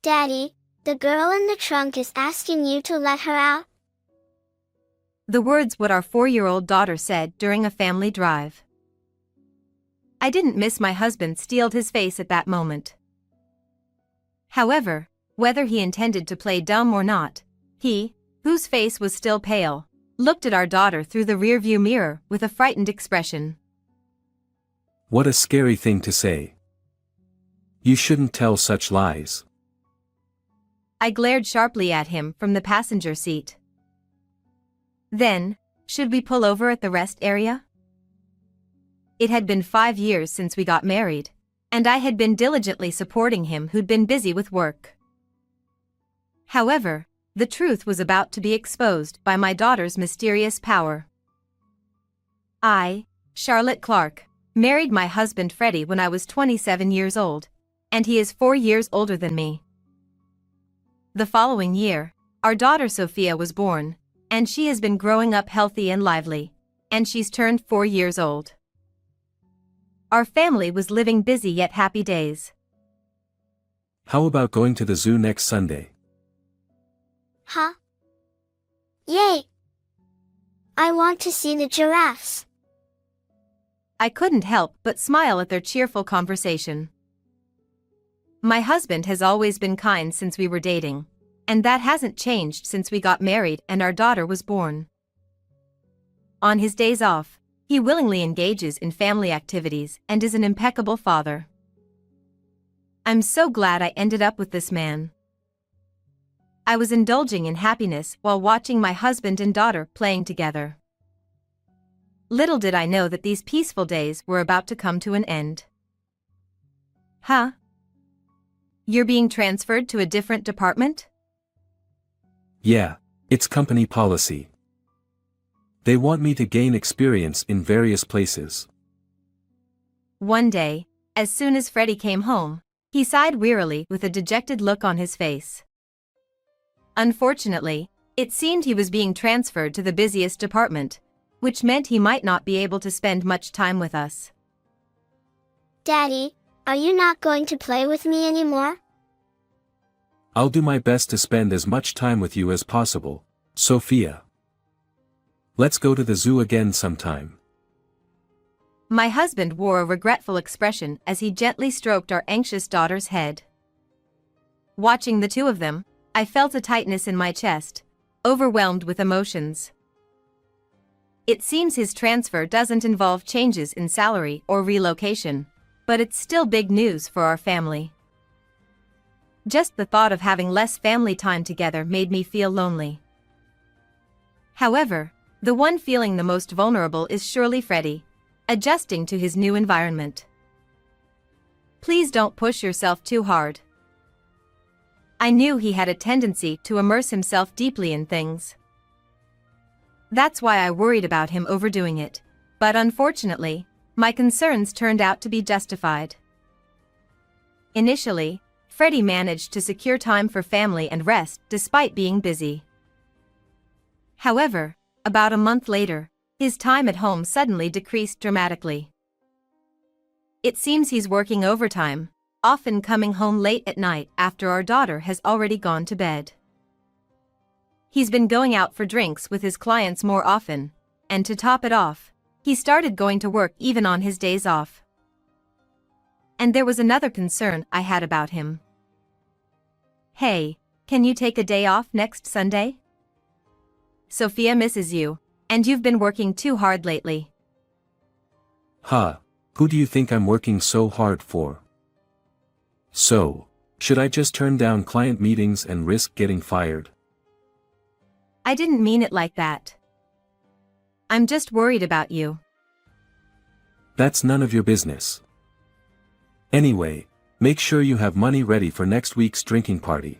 Daddy, the girl in the trunk is asking you to let her out. The words what our 4-year-old daughter said during a family drive. I didn't miss my husband steeled his face at that moment. However, whether he intended to play dumb or not, he, whose face was still pale, looked at our daughter through the rearview mirror with a frightened expression. What a scary thing to say. You shouldn't tell such lies. I glared sharply at him from the passenger seat. Then, should we pull over at the rest area? It had been 5 years since we got married, and I had been diligently supporting him who'd been busy with work. However, the truth was about to be exposed by my daughter's mysterious power. I, Charlotte Clark, married my husband Freddie when I was 27 years old, and he is 4 years older than me. The following year, our daughter Sophia was born, and she has been growing up healthy and lively, and she's turned 4 years old. Our family was living busy yet happy days. How about going to the zoo next Sunday? Huh? Yay! I want to see the giraffes. I couldn't help but smile at their cheerful conversation. My husband has always been kind since we were dating, and that hasn't changed since we got married and our daughter was born. On his days off, he willingly engages in family activities and is an impeccable father. I'm so glad I ended up with this man. I was indulging in happiness while watching my husband and daughter playing together. Little did I know that these peaceful days were about to come to an end. Huh? You're being transferred to a different department? Yeah, it's company policy. They want me to gain experience in various places. One day, as soon as Freddie came home, he sighed wearily with a dejected look on his face. Unfortunately, it seemed he was being transferred to the busiest department, which meant he might not be able to spend much time with us. Daddy, are you not going to play with me anymore? I'll do my best to spend as much time with you as possible, Sophia. Let's go to the zoo again sometime. My husband wore a regretful expression as he gently stroked our anxious daughter's head. Watching the two of them, I felt a tightness in my chest, overwhelmed with emotions. It seems his transfer doesn't involve changes in salary or relocation, but it's still big news for our family. Just the thought of having less family time together made me feel lonely. However, the one feeling the most vulnerable is surely Freddie, adjusting to his new environment. Please don't push yourself too hard. I knew he had a tendency to immerse himself deeply in things. That's why I worried about him overdoing it, but unfortunately, my concerns turned out to be justified. Initially, Freddie managed to secure time for family and rest despite being busy. However, about a month later, his time at home suddenly decreased dramatically. It seems he's working overtime, often coming home late at night after our daughter has already gone to bed. He's been going out for drinks with his clients more often, and to top it off, he started going to work even on his days off. And there was another concern I had about him. Hey, can you take a day off next Sunday? Sophia misses you, and you've been working too hard lately. Huh, who do you think I'm working so hard for? So, should I just turn down client meetings and risk getting fired? I didn't mean it like that. I'm just worried about you. That's none of your business. Anyway, make sure you have money ready for next week's drinking party.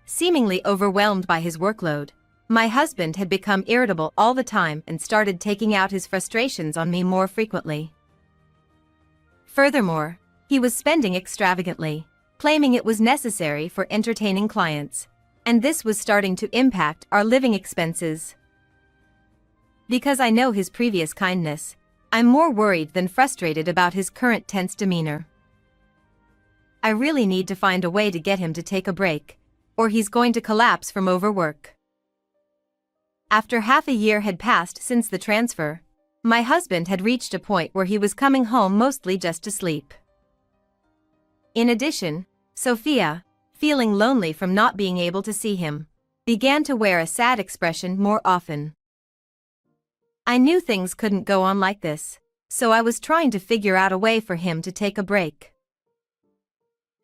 Seemingly overwhelmed by his workload, my husband had become irritable all the time and started taking out his frustrations on me more frequently. Furthermore, he was spending extravagantly, claiming it was necessary for entertaining clients, and this was starting to impact our living expenses. Because I know his previous kindness, I'm more worried than frustrated about his current tense demeanor. I really need to find a way to get him to take a break, or he's going to collapse from overwork. After half a year had passed since the transfer, my husband had reached a point where he was coming home mostly just to sleep. In addition, Sophia, feeling lonely from not being able to see him, began to wear a sad expression more often. I knew things couldn't go on like this, so I was trying to figure out a way for him to take a break.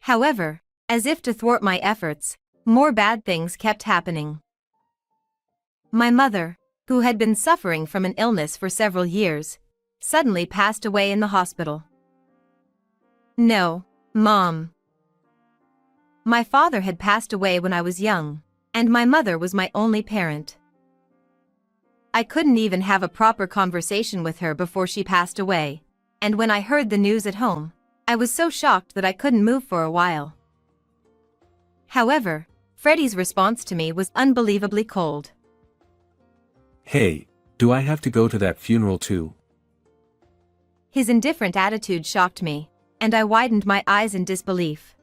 However, as if to thwart my efforts, more bad things kept happening. My mother, who had been suffering from an illness for several years, suddenly passed away in the hospital. No, Mom. My father had passed away when I was young, and my mother was my only parent. I couldn't even have a proper conversation with her before she passed away, and when I heard the news at home, I was so shocked that I couldn't move for a while. However, Freddie's response to me was unbelievably cold. Hey, do I have to go to that funeral too? His indifferent attitude shocked me, and I widened my eyes in disbelief.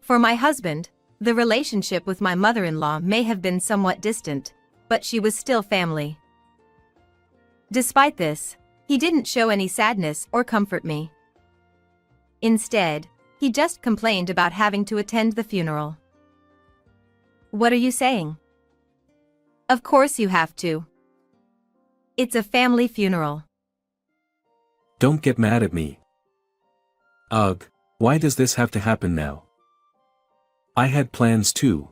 For my husband, the relationship with my mother-in-law may have been somewhat distant, but she was still family. Despite this, he didn't show any sadness or comfort me. Instead, he just complained about having to attend the funeral. What are you saying? Of course you have to. It's a family funeral. Don't get mad at me. Ugh, why does this have to happen now? I had plans too.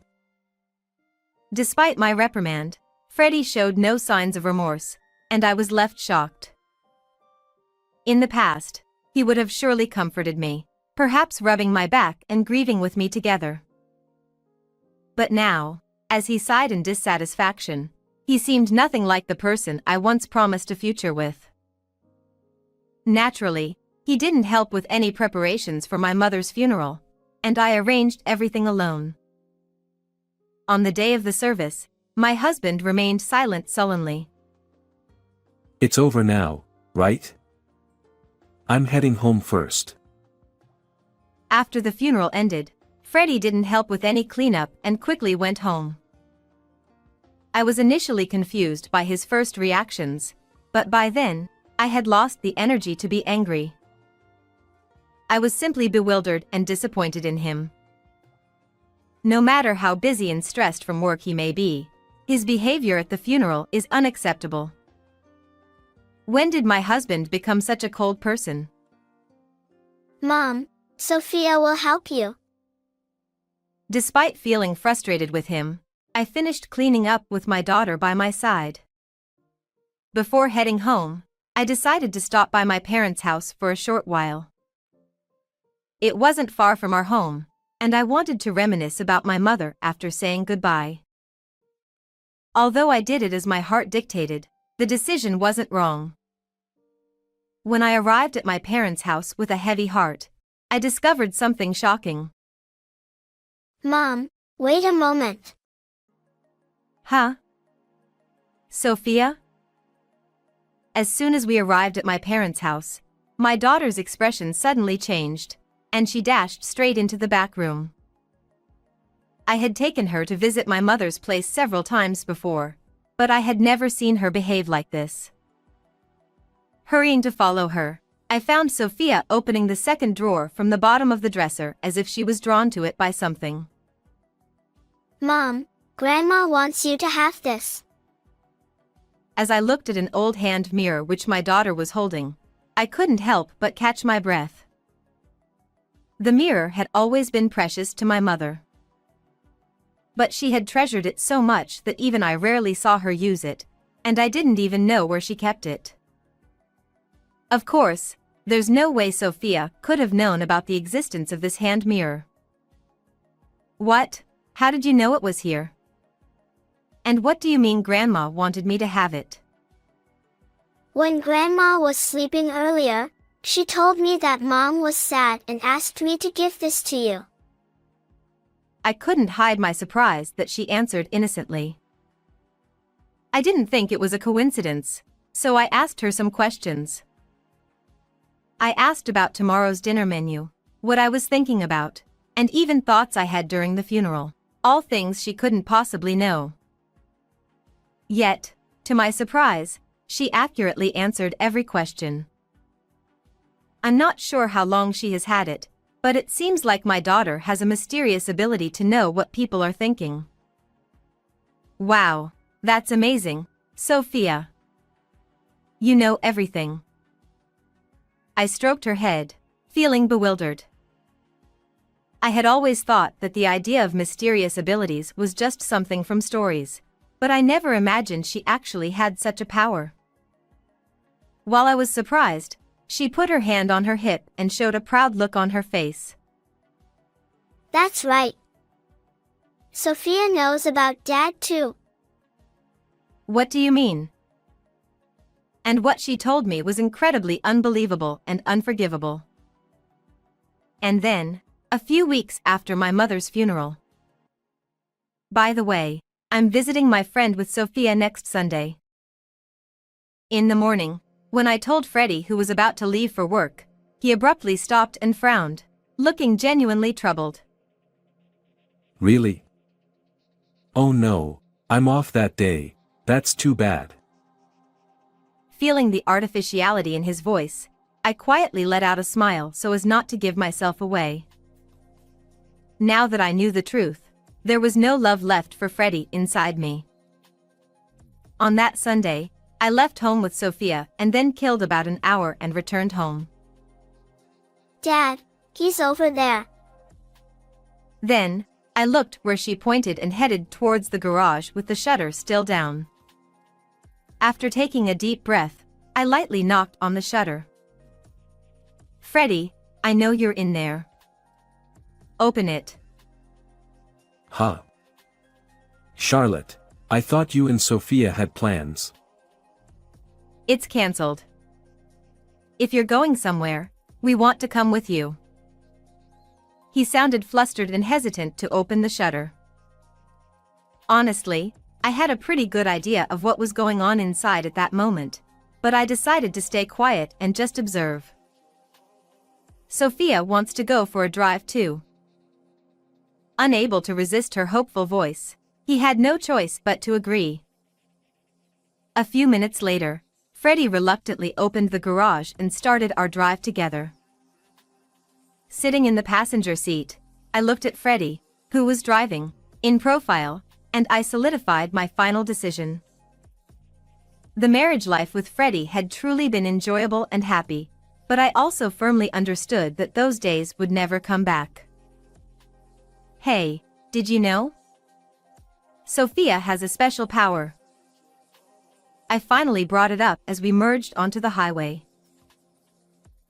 Despite my reprimand, Freddie showed no signs of remorse, and I was left shocked. In the past, he would have surely comforted me, perhaps rubbing my back and grieving with me together. But now, as he sighed in dissatisfaction, he seemed nothing like the person I once promised a future with. Naturally, he didn't help with any preparations for my mother's funeral, and I arranged everything alone. On the day of the service, my husband remained silent sullenly. It's over now, right? I'm heading home first. After the funeral ended, Freddie didn't help with any cleanup and quickly went home. I was initially confused by his first reactions, but by then, I had lost the energy to be angry. I was simply bewildered and disappointed in him. No matter how busy and stressed from work he may be, his behavior at the funeral is unacceptable. When did my husband become such a cold person? Mom, Sophia will help you. Despite feeling frustrated with him, I finished cleaning up with my daughter by my side. Before heading home, I decided to stop by my parents' house for a short while. It wasn't far from our home, and I wanted to reminisce about my mother after saying goodbye. Although I did it as my heart dictated, the decision wasn't wrong. When I arrived at my parents' house with a heavy heart, I discovered something shocking. Mom, wait a moment. Huh? Sophia? As soon as we arrived at my parents' house, my daughter's expression suddenly changed, and she dashed straight into the back room. I had taken her to visit my mother's place several times before, but I had never seen her behave like this. Hurrying to follow her, I found Sophia opening the second drawer from the bottom of the dresser as if she was drawn to it by something. Mom, Grandma wants you to have this. As I looked at an old hand mirror which my daughter was holding, I couldn't help but catch my breath. The mirror had always been precious to my mother. But she had treasured it so much that even I rarely saw her use it, and I didn't even know where she kept it. Of course, there's no way Sophia could have known about the existence of this hand mirror. What? How did you know it was here? And what do you mean Grandma wanted me to have it? When Grandma was sleeping earlier, she told me that Mom was sad and asked me to give this to you. I couldn't hide my surprise that she answered innocently. I didn't think it was a coincidence, so I asked her some questions. I asked about tomorrow's dinner menu, what I was thinking about, and even thoughts I had during the funeral. All things she couldn't possibly know. Yet, to my surprise, she accurately answered every question. I'm not sure how long she has had it, but it seems like my daughter has a mysterious ability to know what people are thinking. Wow, that's amazing, Sophia. You know everything. I stroked her head, feeling bewildered. I had always thought that the idea of mysterious abilities was just something from stories, but I never imagined she actually had such a power. While I was surprised, she put her hand on her hip and showed a proud look on her face. That's right. Sophia knows about Dad too. What do you mean? And what she told me was incredibly unbelievable and unforgivable. And then, a few weeks after my mother's funeral. By the way, I'm visiting my friend with Sophia next Sunday. In the morning, when I told Freddie who was about to leave for work, he abruptly stopped and frowned, looking genuinely troubled. Really? Oh no, I'm off that day. That's too bad. Feeling the artificiality in his voice, I quietly let out a smile so as not to give myself away. Now that I knew the truth, there was no love left for Freddie inside me. On that Sunday, I left home with Sophia and then killed about an hour and returned home. Dad, he's over there. Then, I looked where she pointed and headed towards the garage with the shutter still down. After taking a deep breath, I lightly knocked on the shutter. Freddie, I know you're in there. Open it. Huh? Charlotte, I thought you and Sophia had plans. It's cancelled. If you're going somewhere, we want to come with you. He sounded flustered and hesitant to open the shutter. Honestly, I had a pretty good idea of what was going on inside at that moment, but I decided to stay quiet and just observe. Sophia wants to go for a drive too. Unable to resist her hopeful voice, he had no choice but to agree. A few minutes later, Freddie reluctantly opened the garage and started our drive together. Sitting in the passenger seat, I looked at Freddie, who was driving, in profile, and I solidified my final decision. The marriage life with Freddie had truly been enjoyable and happy, but I also firmly understood that those days would never come back. Hey, did you know? Sophia has a special power. I finally brought it up as we merged onto the highway.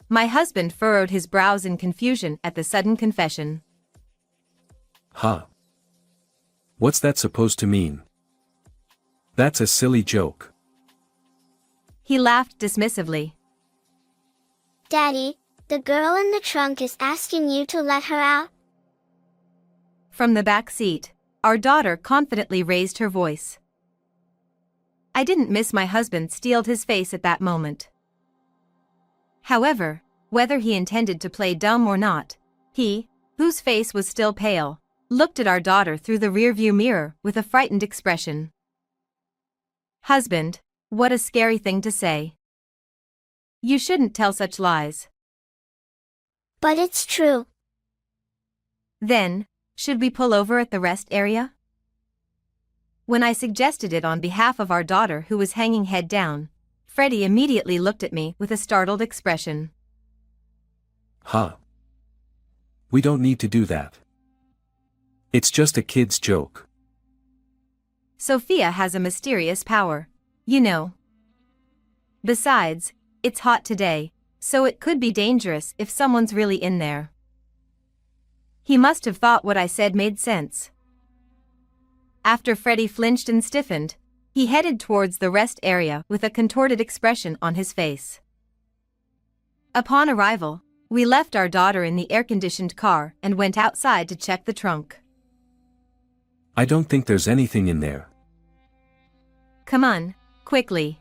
My husband furrowed his brows in confusion at the sudden confession. Huh? What's that supposed to mean? That's a silly joke. He laughed dismissively. Daddy, the girl in the trunk is asking you to let her out. From the back seat, our daughter confidently raised her voice. I didn't miss my husband steeled his face at that moment. However, whether he intended to play dumb or not, he, whose face was still pale, looked at our daughter through the rearview mirror with a frightened expression. Husband, what a scary thing to say. You shouldn't tell such lies. But it's true. Then, should we pull over at the rest area? When I suggested it on behalf of our daughter who was hanging head down, Freddie immediately looked at me with a startled expression. Huh? We don't need to do that. It's just a kid's joke. Sophia has a mysterious power, you know. Besides, it's hot today, so it could be dangerous if someone's really in there. He must have thought what I said made sense. After Freddie flinched and stiffened, he headed towards the rest area with a contorted expression on his face. Upon arrival, we left our daughter in the air-conditioned car and went outside to check the trunk. I don't think there's anything in there. Come on, quickly.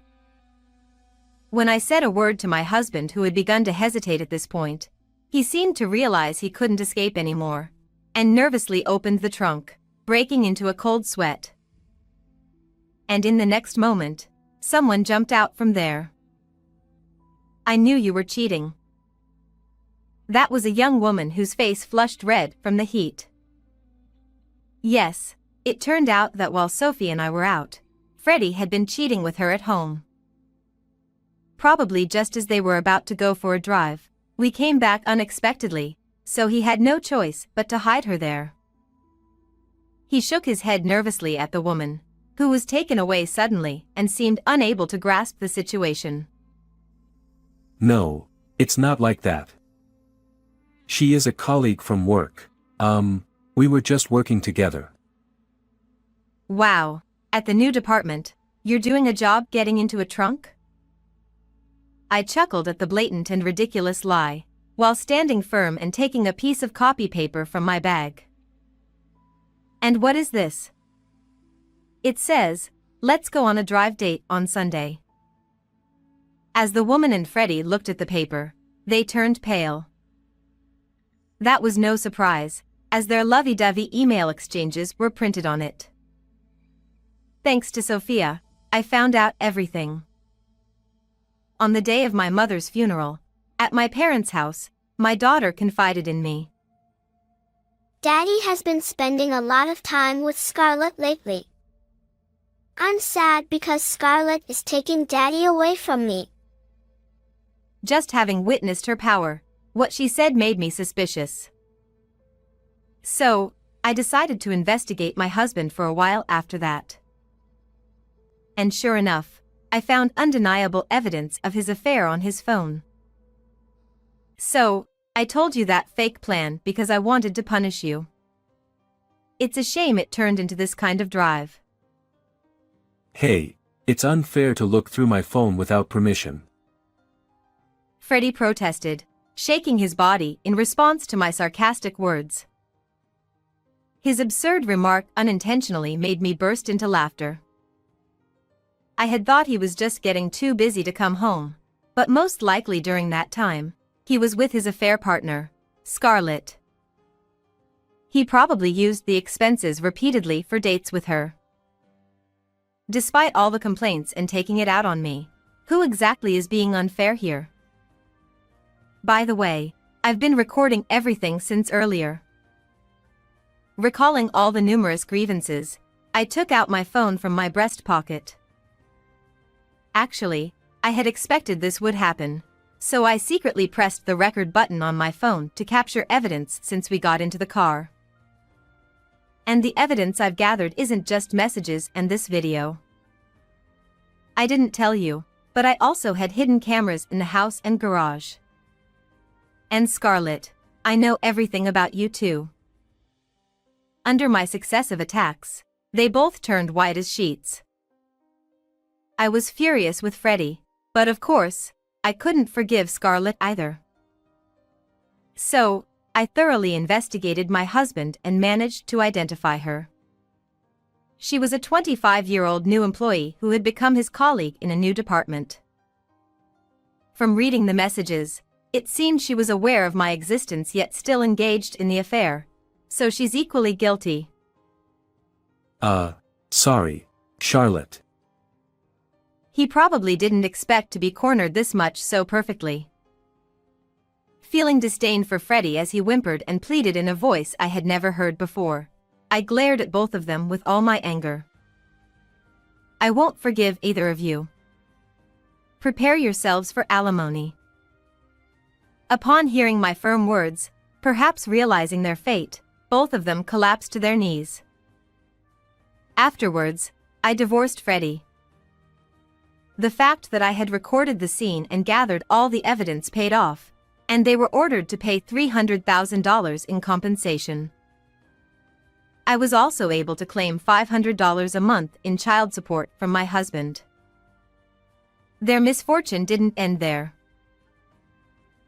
When I said a word to my husband who had begun to hesitate at this point, He seemed to realize he couldn't escape anymore, and nervously opened the trunk, breaking into a cold sweat. And in the next moment, someone jumped out from there. "I knew you were cheating." That was a young woman whose face flushed red from the heat. Yes, it turned out that while Sophie and I were out, Freddie had been cheating with her at home. Probably just as they were about to go for a drive, we came back unexpectedly, so he had no choice but to hide her there. He shook his head nervously at the woman, who was taken away suddenly and seemed unable to grasp the situation. "No, it's not like that. She is a colleague from work. We were just working together." "Wow, at the new department, you're doing a job getting into a trunk?" I chuckled at the blatant and ridiculous lie, while standing firm and taking a piece of copy paper from my bag. "And what is this?" "It says, let's go on a drive date on Sunday." As the woman and Freddie looked at the paper, they turned pale. That was no surprise, as their lovey-dovey email exchanges were printed on it. Thanks to Sophia, I found out everything. On the day of my mother's funeral, at my parents' house, my daughter confided in me. Daddy has been spending a lot of time with Scarlett lately. I'm sad because Scarlett is taking Daddy away from me. Just having witnessed her power, what she said made me suspicious. So, I decided to investigate my husband for a while after that. And sure enough, I found undeniable evidence of his affair on his phone. So, I told you that fake plan because I wanted to punish you. It's a shame it turned into this kind of drive. "Hey, it's unfair to look through my phone without permission." Freddie protested, shaking his body in response to my sarcastic words. His absurd remark unintentionally made me burst into laughter. I had thought he was just getting too busy to come home, but most likely during that time, he was with his affair partner, Scarlett. He probably used the expenses repeatedly for dates with her. Despite all the complaints and taking it out on me, who exactly is being unfair here? By the way, I've been recording everything since earlier. Recalling all the numerous grievances, I took out my phone from my breast pocket. Actually, I had expected this would happen, so I secretly pressed the record button on my phone to capture evidence since we got into the car. And the evidence I've gathered isn't just messages and this video. I didn't tell you, but I also had hidden cameras in the house and garage. And Scarlett, I know everything about you too. Under my successive attacks, they both turned white as sheets. I was furious with Freddie, but of course, I couldn't forgive Scarlett either. So, I thoroughly investigated my husband and managed to identify her. She was a 25-year-old new employee who had become his colleague in a new department. From reading the messages, it seemed she was aware of my existence yet still engaged in the affair, so she's equally guilty. Sorry, Charlotte. He probably didn't expect to be cornered this much so perfectly. Feeling disdain for Freddie as he whimpered and pleaded in a voice I had never heard before, I glared at both of them with all my anger. I won't forgive either of you. Prepare yourselves for alimony. Upon hearing my firm words, perhaps realizing their fate, both of them collapsed to their knees. Afterwards, I divorced Freddie. The fact that I had recorded the scene and gathered all the evidence paid off, and they were ordered to pay $300,000 in compensation. I was also able to claim $500 a month in child support from my husband. Their misfortune didn't end there.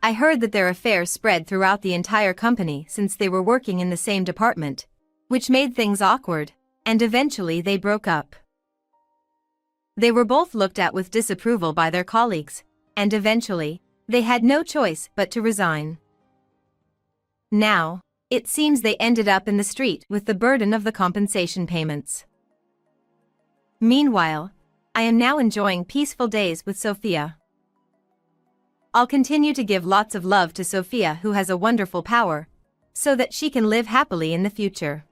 I heard that their affair spread throughout the entire company since they were working in the same department, which made things awkward, and eventually they broke up. They were both looked at with disapproval by their colleagues, and eventually, they had no choice but to resign. Now, it seems they ended up in the street with the burden of the compensation payments. Meanwhile, I am now enjoying peaceful days with Sophia. I'll continue to give lots of love to Sophia, who has a wonderful power, so that she can live happily in the future.